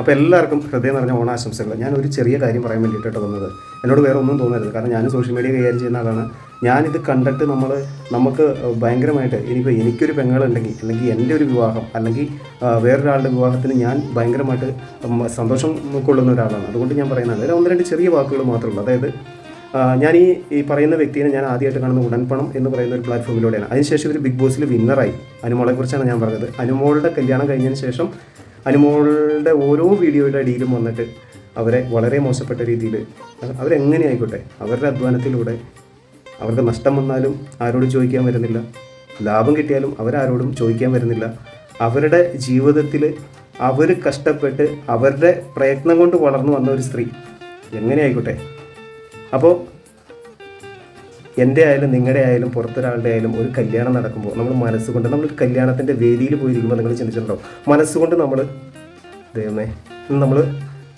അപ്പോൾ എല്ലാവർക്കും ഹൃദയം നിറഞ്ഞ ഓണാശംസകൾ. ഞാൻ ഒരു ചെറിയ കാര്യം പറയാൻ വേണ്ടിയിട്ടാണ് വന്നത്. എന്നോട് വേറെ ഒന്നും തോന്നരുത്, കാരണം ഞാൻ സോഷ്യൽ മീഡിയ കൈകാര്യം ചെയ്യുന്ന ആളാണ്. ഞാനിത് കണ്ടിട്ട് നമുക്ക് ഭയങ്കരമായിട്ട് ഇനിയിപ്പോൾ എനിക്കൊരു പെങ്ങളുണ്ടെങ്കിൽ, അല്ലെങ്കിൽ എൻ്റെ ഒരു വിവാഹം, അല്ലെങ്കിൽ വേറൊരാളുടെ വിവാഹത്തിന് ഞാൻ ഭയങ്കരമായിട്ട് സന്തോഷം കൊള്ളുന്ന ഒരാളാണ്. അതുകൊണ്ട് ഞാൻ പറയുന്നത് അതിൽ 1-2 ചെറിയ വാക്കുകൾ മാത്രമേ ഉള്ളൂ. അതായത് ഞാൻ ഈ പറയുന്ന വ്യക്തിയെ ഞാൻ ആദ്യമായിട്ട് കാണുന്ന ഉടൻപണം എന്ന് പറയുന്ന ഒരു പ്ലാറ്റ്ഫോമിലൂടെയാണ്. അതിനുശേഷം ഒരു ബിഗ് ബോസിൽ വിന്നറായി. അനുമോളെക്കുറിച്ചാണ് ഞാൻ പറഞ്ഞത്. അനുമോളുടെ കല്യാണം കഴിഞ്ഞതിന് ശേഷം അനുമോളുടെ ഓരോ വീഡിയോയുടെ അടിയിലും വന്നിട്ട് അവരെ വളരെ മോശപ്പെട്ട രീതിയിൽ, അവരെങ്ങനെ ആയിക്കോട്ടെ, അവരുടെ അധ്വാനത്തിലൂടെ അവർക്ക് നഷ്ടം വന്നാലും ആരോടും ചോദിക്കാൻ വരുന്നില്ല, ലാഭം കിട്ടിയാലും അവരാരോടും ചോദിക്കാൻ വരുന്നില്ല. അവരുടെ ജീവിതത്തിൽ അവർ കഷ്ടപ്പെട്ട് അവരുടെ പ്രയത്നം കൊണ്ട് വളർന്നു വന്ന ഒരു സ്ത്രീ എങ്ങനെ ആയിക്കോട്ടെ. അപ്പോൾ എൻ്റെ ആയാലും നിങ്ങളുടെ ആയാലും പുറത്തൊരാളുടെ ആയാലും ഒരു കല്യാണം നടക്കുമ്പോൾ നമ്മൾ മനസ്സുകൊണ്ട്, നമ്മളൊരു കല്യാണത്തിൻ്റെ വേദിയിൽ പോയിരിക്കുമ്പോൾ നിങ്ങൾ ചിന്തിച്ചിട്ടുണ്ടോ, മനസ്സുകൊണ്ട് ദൈവമേ നമ്മൾ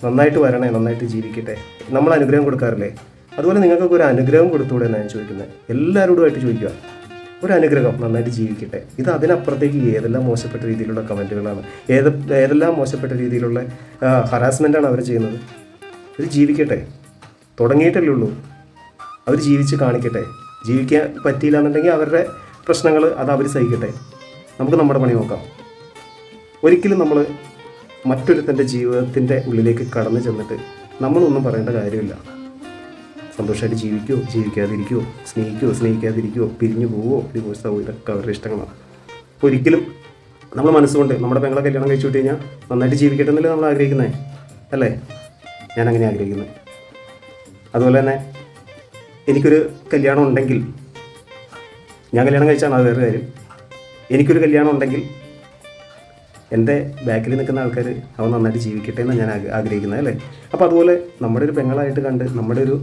നന്നായിട്ട് വരണേ, നന്നായിട്ട് ജീവിക്കട്ടെ, നമ്മൾ അനുഗ്രഹം കൊടുക്കാറില്ലേ? അതുപോലെ നിങ്ങൾക്കൊക്കെ ഒരു അനുഗ്രഹം കൊടുത്തുകൂടെ എന്നാണ് ഞാൻ ചോദിക്കുന്നത്. എല്ലാവരോടുമായിട്ട് ചോദിക്കുക, ഒരു അനുഗ്രഹം, നന്നായിട്ട് ജീവിക്കട്ടെ. ഇത് അതിനപ്പുറത്തേക്ക് ഏതെല്ലാം മോശപ്പെട്ട രീതിയിലുള്ള കമൻറ്റുകളാണ്, ഏതെല്ലാം മോശപ്പെട്ട രീതിയിലുള്ള ഹറാസ്മെൻറ്റാണ് അവർ ചെയ്യുന്നത്. ഇത് ജീവിക്കട്ടെ, തുടങ്ങിയിട്ടല്ലേ ഉള്ളൂ. അവർ ജീവിച്ച് കാണിക്കട്ടെ. ജീവിക്കാൻ പറ്റിയില്ല എന്നുണ്ടെങ്കിൽ അവരുടെ പ്രശ്നങ്ങൾ അത് അവർ സഹിക്കട്ടെ. നമുക്ക് നമ്മുടെ പണി നോക്കാം. ഒരിക്കലും നമ്മൾ മറ്റൊരുത്തൻ്റെ ജീവിതത്തിൻ്റെ ഉള്ളിലേക്ക് കടന്നു ചെന്നിട്ട് നമ്മളൊന്നും പറയേണ്ട കാര്യമില്ല. സന്തോഷമായിട്ട് ജീവിക്കുമോ, ജീവിക്കാതിരിക്കുമോ, സ്നേഹിക്കാതിരിക്കുമോ, പിരിഞ്ഞു പോവുമോ, ഡിവോഴ്സ് ആവുമോ, ഇതൊക്കെ അവരുടെ ഇഷ്ടങ്ങളാണ്. ഒരിക്കലും നമ്മൾ മനസ്സുകൊണ്ട് നമ്മുടെ പെങ്ങളെ കല്യാണം കഴിച്ചു വിട്ട് കഴിഞ്ഞാൽ നന്നായിട്ട് ജീവിക്കട്ടെ എന്നല്ലേ നമ്മൾ ആഗ്രഹിക്കുന്നത്, അല്ലേ? ഞാനങ്ങനെ ആഗ്രഹിക്കുന്നത്. അതുപോലെ തന്നെ എനിക്കൊരു കല്യാണം ഉണ്ടെങ്കിൽ, ഞാൻ കല്യാണം കഴിച്ചാണ് അത് വേറെ കാര്യം. എനിക്കൊരു കല്യാണം ഉണ്ടെങ്കിൽ എൻ്റെ ബാക്കിൽ നിൽക്കുന്ന ആൾക്കാർ അവൻ നന്നായിട്ട് ജീവിക്കട്ടെ എന്നാണ് ഞാൻ ആഗ്രഹിക്കുന്നത്, അല്ലേ? അപ്പോൾ അതുപോലെ നമ്മുടെ ഒരു പെങ്ങളായിട്ട് കണ്ട്, നമ്മുടെ ഒരു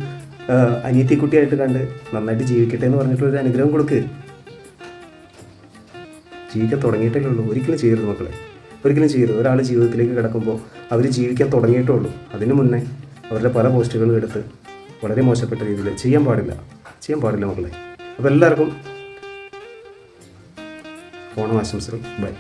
അനിയത്തിക്കുട്ടിയായിട്ട് കണ്ട് നന്നായിട്ട് ജീവിക്കട്ടെ എന്ന് പറഞ്ഞിട്ടൊരു അനുഗ്രഹം കൊടുക്ക്. ജീവിക്കാൻ തുടങ്ങിയിട്ടേ ഉള്ളൂ. ഒരിക്കലും ചെയ്യരുത് മക്കളെ, ഒരിക്കലും ചെയ്യരുത്. ഒരാൾ ജീവിതത്തിലേക്ക് കിടക്കുമ്പോൾ അവർ ജീവിക്കാൻ തുടങ്ങിയിട്ടേ ഉള്ളൂ. അതിനു മുന്നേ അവരുടെ പല പോസ്റ്റുകളും എടുത്ത് വളരെ മോശപ്പെട്ട രീതിയിൽ ചെയ്യാൻ പാടില്ല മക്കളെ. അപ്പോൾ എല്ലാവർക്കും ഓണം ആശംസകൾ. ബൈ.